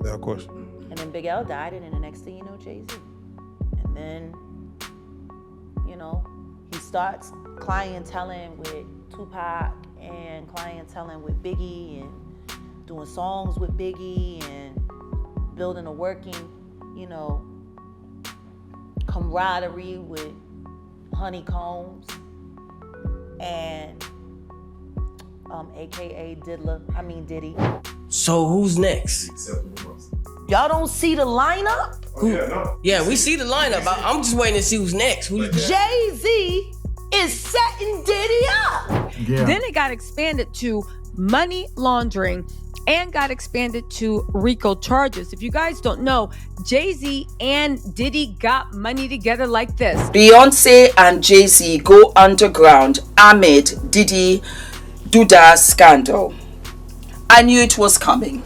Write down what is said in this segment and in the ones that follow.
Yeah, of course. And then Big L died, and then the next thing you know, Jay Z. And then, you know, he starts clienteling with Tupac and clienteling with Biggie and doing songs with Biggie and building a working, you know, camaraderie with Honeycombs and AKA Diddy. So who's next? Y'all don't see the lineup? Yeah, we see the lineup. I'm just waiting to see who's next. Jay Z is setting Diddy up. Yeah. Then it got expanded to money laundering and got expanded to RICO charges. If you guys don't know, Jay Z and Diddy got money together like this. Beyonce and Jay Z go underground amid Diddy Duda scandal. I knew it was coming.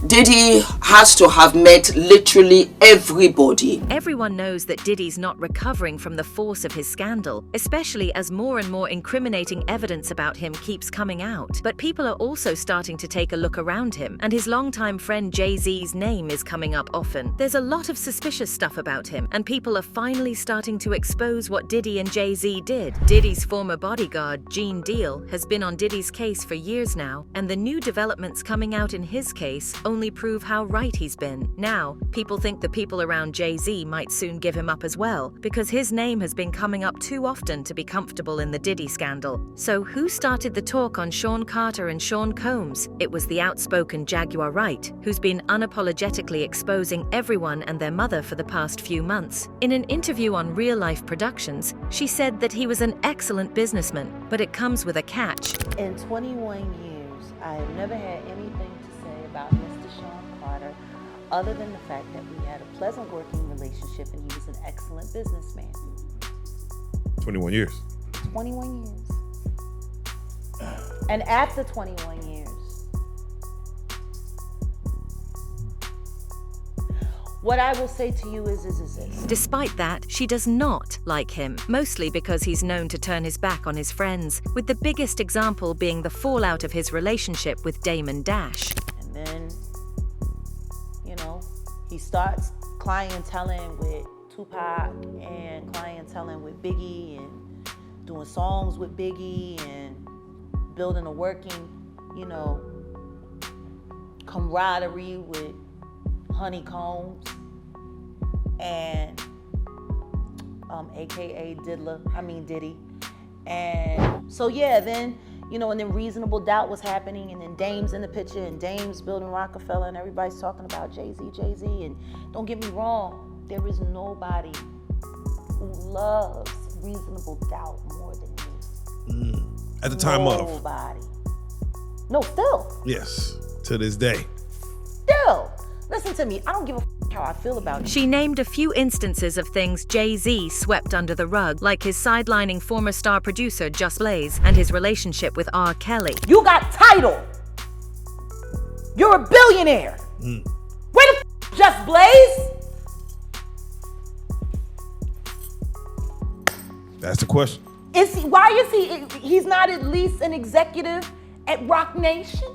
Diddy has to have met literally everybody. Everyone knows that Diddy's not recovering from the force of his scandal, especially as more and more incriminating evidence about him keeps coming out. But people are also starting to take a look around him, and his longtime friend Jay Z's name is coming up often. There's a lot of suspicious stuff about him, and people are finally starting to expose what Diddy and Jay Z did. Diddy's former bodyguard, Gene Deal, has been on Diddy's case for years now, and the new developments coming out in his case only prove how right he's been. Now, people think the people around Jay Z might soon give him up as well, because his name has been coming up too often to be comfortable in the Diddy scandal. So who started the talk on Sean Carter and Sean Combs? It was the outspoken Jaguar Wright, who's been unapologetically exposing everyone and their mother for the past few months. In an interview on Real Life Productions, she said that he was an excellent businessman, but it comes with a catch. In 21 years, I have never had anything to say about Mr. Sean Carter other than the fact that we had a pleasant working relationship and he was an excellent businessman. 21 years. 21 years. And after 21 years, what I will say to you is this. Despite that, she does not like him, mostly because he's known to turn his back on his friends, with the biggest example being the fallout of his relationship with Damon Dash. And then, you know, he starts clienteling with Tupac and clienteling with Biggie and doing songs with Biggie and building a working, you know, camaraderie with Honeycombs and AKA Diddy. And so yeah, then, you know, and then Reasonable Doubt was happening, and then Dame's in the picture, and Dame's building Rockefeller, and everybody's talking about Jay Z. And don't get me wrong, there is nobody who loves Reasonable Doubt more than me. At the time Nobody. No, still. Yes, to this day. Still. Listen to me, I don't give a how I feel about it. She named a few instances of things Jay Z swept under the rug, like his sidelining former star producer Just Blaze and his relationship with R. Kelly. You got title. You're a billionaire. Where the Just Blaze? That's the question. Why is he's not at least an executive at Rock Nation?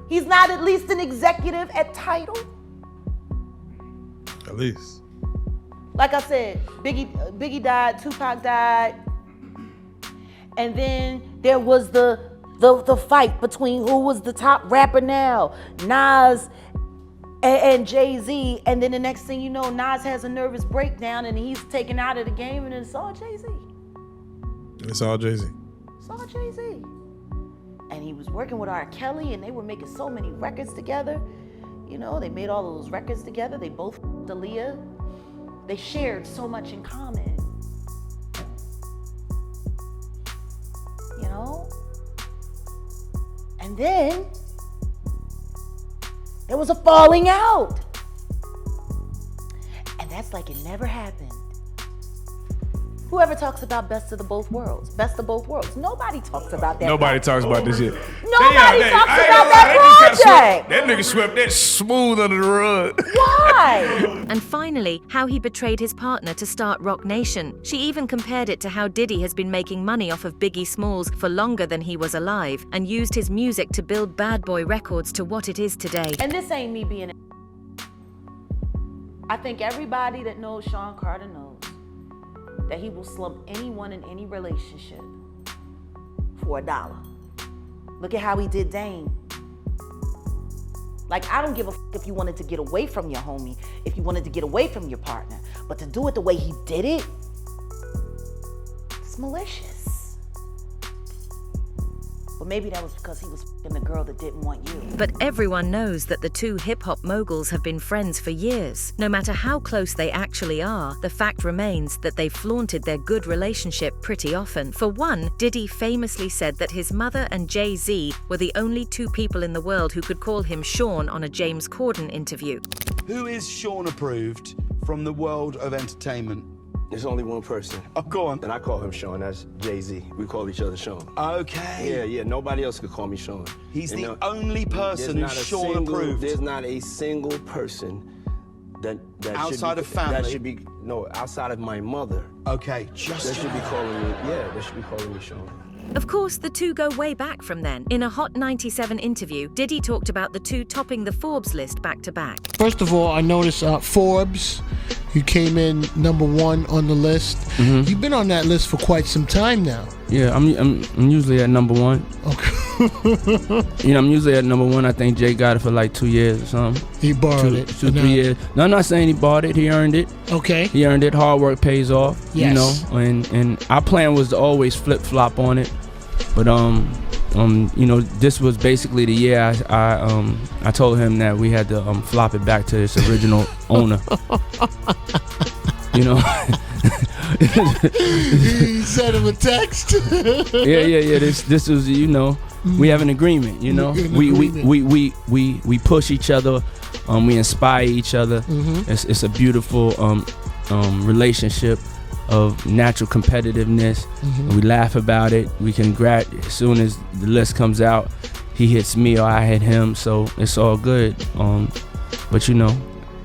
He's not at least an executive at Tidal? At least. Like I said, Biggie died, Tupac died, and then there was the fight between who was the top rapper now, Nas and Jay Z, and then the next thing you know, Nas has a nervous breakdown and he's taken out of the game, and it's all Jay Z. It's all Jay Z. It's all Jay Z. And he was working with R. Kelly, and they were making so many records together. You know, they made all those records together. They both Aaliyah. They shared so much in common. You know? And then there was a falling out. And that's like it never happened. Whoever talks about best of both worlds. Nobody talks about that. Nobody talks about this shit. Nobody talks about that project. That nigga swept that smooth under the rug. Why? And finally, how he betrayed his partner to start Rock Nation. She even compared it to how Diddy has been making money off of Biggie Smalls for longer than he was alive and used his music to build Bad Boy Records to what it is today. And this ain't me being. I think everybody that knows Sean Carter knows that he will slump anyone in any relationship for $1. Look at how he did Dame. Like, I don't give a if you wanted to get away from your homie, if you wanted to get away from your partner, but to do it the way he did it, it's malicious. But maybe that was because he was f***ing the girl that didn't want you. But everyone knows that the two hip-hop moguls have been friends for years. No matter how close they actually are, the fact remains that they've flaunted their good relationship pretty often. For one, Diddy famously said that his mother and Jay Z were the only two people in the world who could call him Sean on a James Corden interview. Who is Sean approved from the world of entertainment? There's only one person. Oh, go on. And I call him Sean. That's Jay Z. We call each other Sean. Okay. Yeah. Nobody else could call me Sean. He's the only person who's Sean approved. There's not a single person that outside should be, of family. That should be outside of my mother. Okay, just that should be calling me. Yeah, they should be calling me Sean. Of course, the two go way back from then. In a Hot 97 interview, Diddy talked about the two topping the Forbes list back to back. First of all, I noticed Forbes, you came in #1 on the list. Mm-hmm. You've been on that list for quite some time now. Yeah, I'm usually at #1. Okay. I'm usually at #1. I think Jay got it for like 2 years or something. He borrowed it. 3 years. No, I'm not saying he bought it. He earned it. Okay. He earned it. Hard work pays off. Yes. And our plan was to always flip flop on it, but this was basically the year I told him that we had to flop it back to its original owner. He sent him a text. Yeah. This was we have an agreement. We push each other. We inspire each other. Mm-hmm. It's a beautiful relationship of natural competitiveness. Mm-hmm. We laugh about it. We can as soon as the list comes out, he hits me or I hit him, so it's all good. But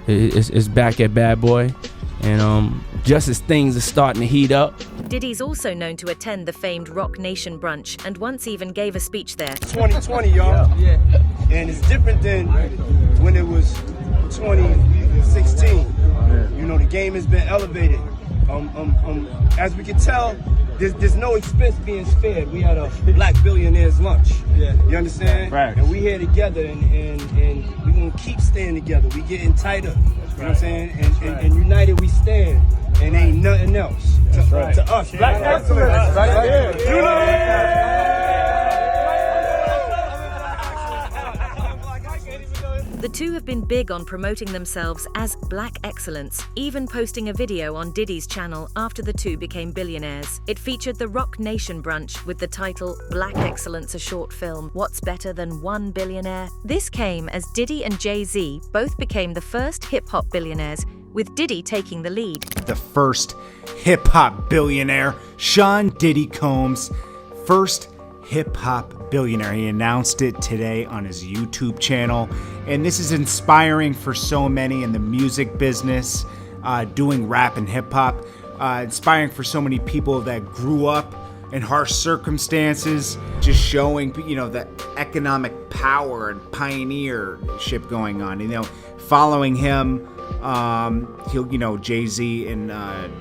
it's back at Bad Boy, and just as things are starting to heat up. Diddy's also known to attend the famed Rock Nation brunch and once even gave a speech there. 2020, y'all. Yeah. And it's different than when it was 2016. The game has been elevated. As we can tell, there's no expense being spared. We had a black billionaires lunch. Yeah. You understand? Right. And we here together, and we're gonna keep staying together. We getting tighter. You know what I'm saying? And united we stand, and ain't nothing else to us. Black excellence. Right here. The two have been big on promoting themselves as Black Excellence, even posting a video on Diddy's channel after the two became billionaires. It featured the Rock Nation brunch with the title Black Excellence, a short film. What's better than one billionaire? This came as Diddy and Jay Z both became the first hip-hop billionaires, with Diddy taking the lead. The first hip-hop billionaire, Sean Diddy Combs, first hip-hop billionaire. He announced it today on his YouTube channel, and this is inspiring for so many in the music business, doing rap and hip-hop, inspiring for so many people that grew up in harsh circumstances, just showing the economic power and pioneership going on. Following him, he'll Jay Z and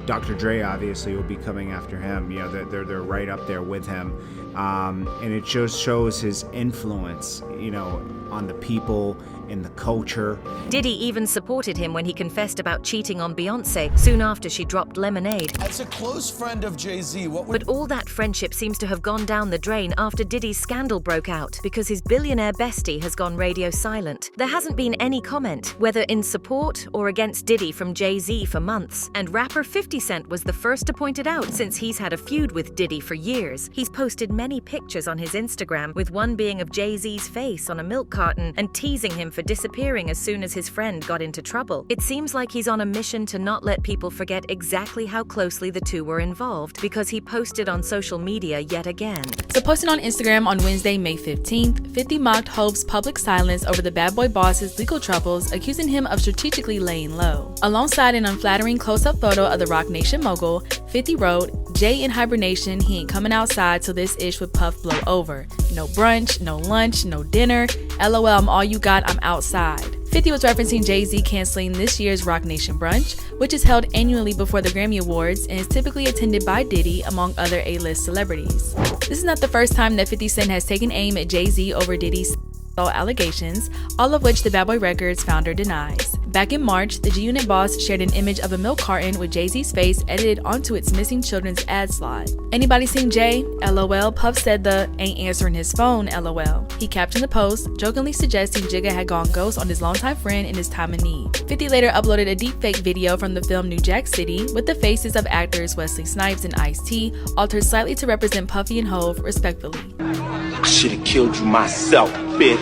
Dr. Dre obviously will be coming after him. They're right up there with him, and it just shows his influence on the people in the culture. Diddy even supported him when he confessed about cheating on Beyonce soon after she dropped Lemonade. As a close friend of Jay Z, But all that friendship seems to have gone down the drain after Diddy's scandal broke out because his billionaire bestie has gone radio silent. There hasn't been any comment, whether in support or against Diddy, from Jay Z for months. And rapper 50 Cent was the first to point it out, since he's had a feud with Diddy for years. He's posted many pictures on his Instagram, with one being of Jay Z's face on a milk carton and teasing him for for disappearing as soon as his friend got into trouble. It seems like he's on a mission to not let people forget exactly how closely the two were involved, because he posted on social media yet again. So posting on Instagram on Wednesday, May 15th, 50 mocked Hope's public silence over the bad boy boss's legal troubles, accusing him of strategically laying low. Alongside an unflattering close-up photo of the Roc Nation mogul, 50 wrote, "Jay in hibernation, he ain't coming outside till this ish with Puff blow over. No brunch, no lunch, no dinner. LOL, I'm all you got, I'm outside." 50 was referencing Jay Z canceling this year's Roc Nation brunch, which is held annually before the Grammy Awards and is typically attended by Diddy, among other A-list celebrities. This is not the first time that 50 Cent has taken aim at Jay Z over Diddy's allegations, all of which the Bad Boy Records founder denies. Back in March, the G-Unit boss shared an image of a milk carton with Jay Z's face edited onto its missing children's ad slot. "Anybody seen Jay? LOL." Puff said the "ain't answering his phone, LOL." He captioned the post, jokingly suggesting Jigga had gone ghost on his longtime friend in his time of need. 50 later uploaded a deepfake video from the film New Jack City with the faces of actors Wesley Snipes and Ice-T, altered slightly to represent Puffy and Hove, respectively. "I should have killed you myself, bitch."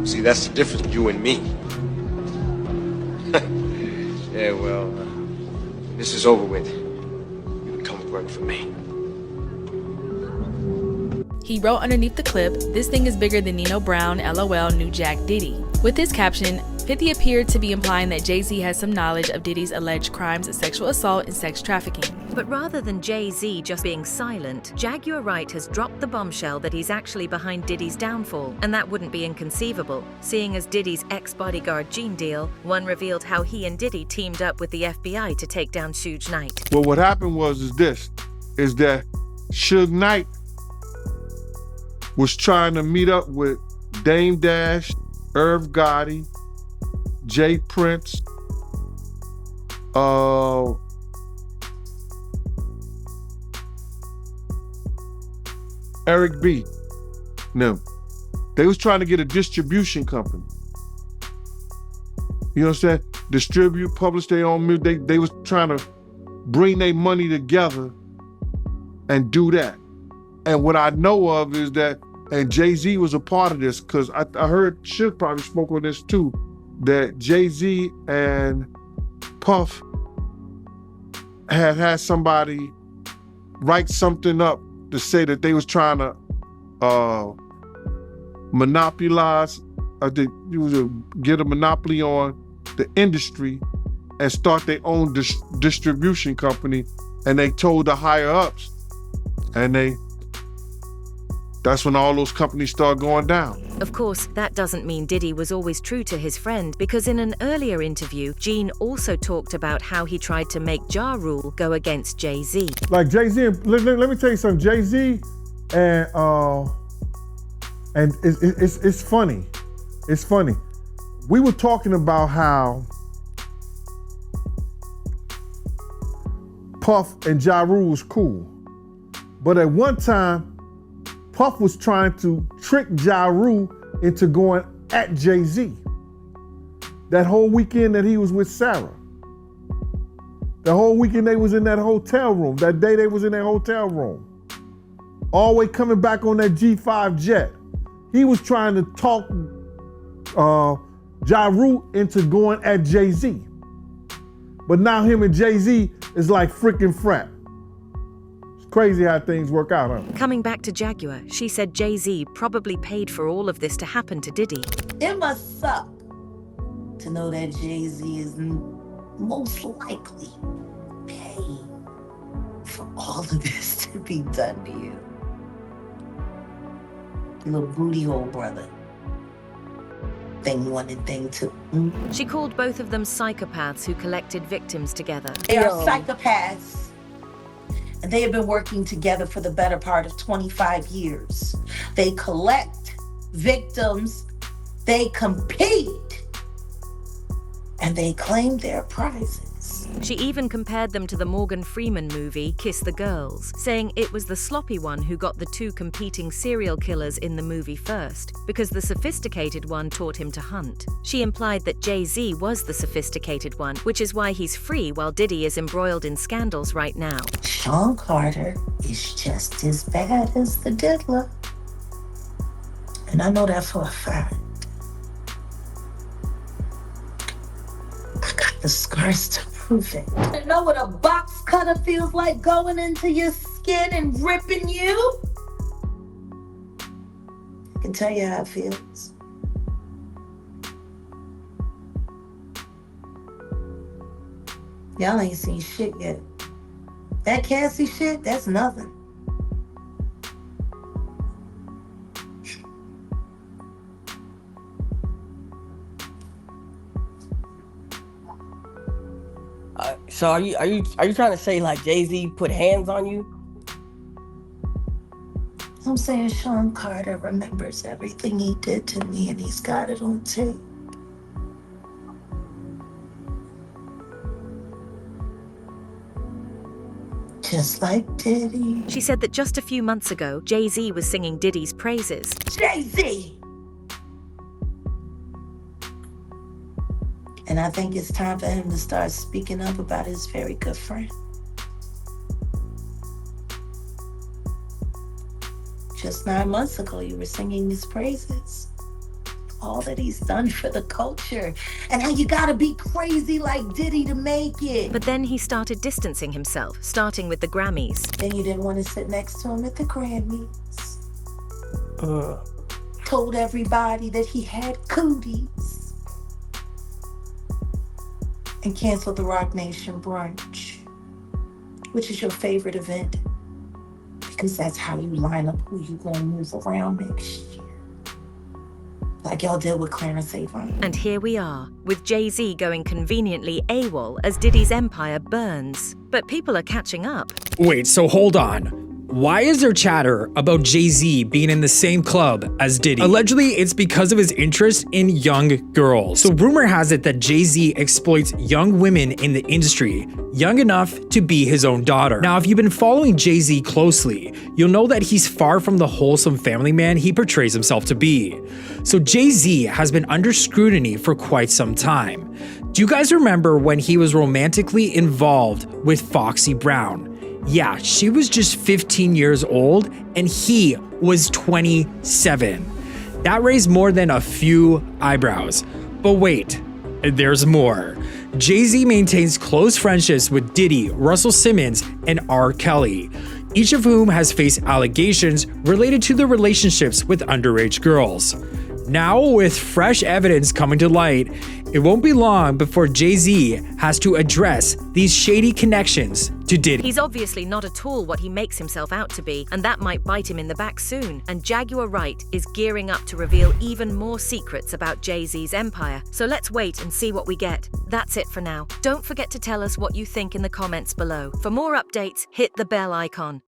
See, that's the difference between you and me. Yeah, well, this is over with. You can come work for me. He wrote underneath the clip, "This thing is bigger than Nino Brown, LOL, New Jack Diddy." With his caption, 50 appeared to be implying that Jay Z has some knowledge of Diddy's alleged crimes of sexual assault and sex trafficking. But rather than Jay Z just being silent, Jaguar Wright has dropped the bombshell that he's actually behind Diddy's downfall, and that wouldn't be inconceivable, seeing as Diddy's ex-bodyguard Gene deal. One revealed how he and Diddy teamed up with the FBI to take down Suge Knight. Well, what happened is that Suge Knight was trying to meet up with Dame Dash, Irv Gotti, Jay Prince, Eric B. No. They was trying to get a distribution company. You know what I'm saying? Distribute, publish their own music. They was trying to bring their money together and do that. And what I know of is that, and Jay Z was a part of this, because I heard Suge probably spoke on this too, that Jay Z and Puff had somebody write something up to say that they was trying to monopolize, get a monopoly on the industry and start their own distribution company. And they told the higher ups, and that's when all those companies start going down. Of course, that doesn't mean Diddy was always true to his friend, because in an earlier interview, Gene also talked about how he tried to make Ja Rule go against Jay Z. Like Jay Z, let me tell you something. Jay Z and it's funny. It's funny. We were talking about how Puff and Ja Rule was cool, but at one time, Puff was trying to trick Ja Rule into going at Jay Z. That whole weekend that he was with Sarah. The whole weekend they was in that hotel room. That day they was in that hotel room. All the way coming back on that G5 jet. He was trying to talk Ja Rule into going at Jay Z. But now him and Jay Z is like freaking frat. Crazy how things work out, huh? Coming back to Jaguar, she said Jay Z probably paid for all of this to happen to Diddy. It must suck to know that Jay Z is most likely paying for all of this to be done to you. Little booty hole brother. Thing 1 and thing 2. She called both of them psychopaths who collected victims together. They are psychopaths. And they have been working together for the better part of 25 years. They collect victims, they compete, and they claim their prizes. She even compared them to the Morgan Freeman movie Kiss the Girls, saying it was the sloppy one who got the two competing serial killers in the movie first, because the sophisticated one taught him to hunt. She implied that Jay Z was the sophisticated one, which is why he's free while Diddy is embroiled in scandals right now. Sean Carter is just as bad as the diddler. And I know that for a fact. the scars to prove it. You know what a box cutter feels like going into your skin and ripping you? I can tell you how it feels. Y'all ain't seen shit yet. That Cassie shit, that's nothing. So are you trying to say like Jay Z put hands on you? I'm saying Sean Carter remembers everything he did to me and he's got it on tape. Just like Diddy. She said that just a few months ago, Jay Z was singing Diddy's praises. Jay Z! And I think it's time for him to start speaking up about his very good friend. Just 9 months ago, you were singing his praises. All that he's done for the culture. And how you gotta be crazy like Diddy to make it. But then he started distancing himself, starting with the Grammys. Then you didn't want to sit next to him at the Grammys. Told everybody that he had cooties. And canceled the Rock Nation brunch, which is your favorite event, because that's how you line up who you gonna move around next year. Like y'all did with Clarence Avant. And here we are, with Jay Z going conveniently AWOL as Diddy's empire burns. But people are catching up. Wait, so hold on. Why is there chatter about Jay Z being in the same club as Diddy? Allegedly, it's because of his interest in young girls. So rumor has it that Jay Z exploits young women in the industry, young enough to be his own daughter. Now, if you've been following Jay Z closely, you'll know that he's far from the wholesome family man he portrays himself to be. So Jay Z has been under scrutiny for quite some time. Do you guys remember when he was romantically involved with Foxy Brown? Yeah, she was just 15 years old and he was 27. That raised more than a few eyebrows. But wait, there's more. Jay Z maintains close friendships with Diddy, Russell Simmons, and R. Kelly, each of whom has faced allegations related to their relationships with underage girls. Now, with fresh evidence coming to light, it won't be long before Jay Z has to address these shady connections to Diddy. He's obviously not at all what he makes himself out to be, and that might bite him in the back soon. And Jaguar Wright is gearing up to reveal even more secrets about Jay Z's empire. So let's wait and see what we get. That's it for now. Don't forget to tell us what you think in the comments below. For more updates, hit the bell icon.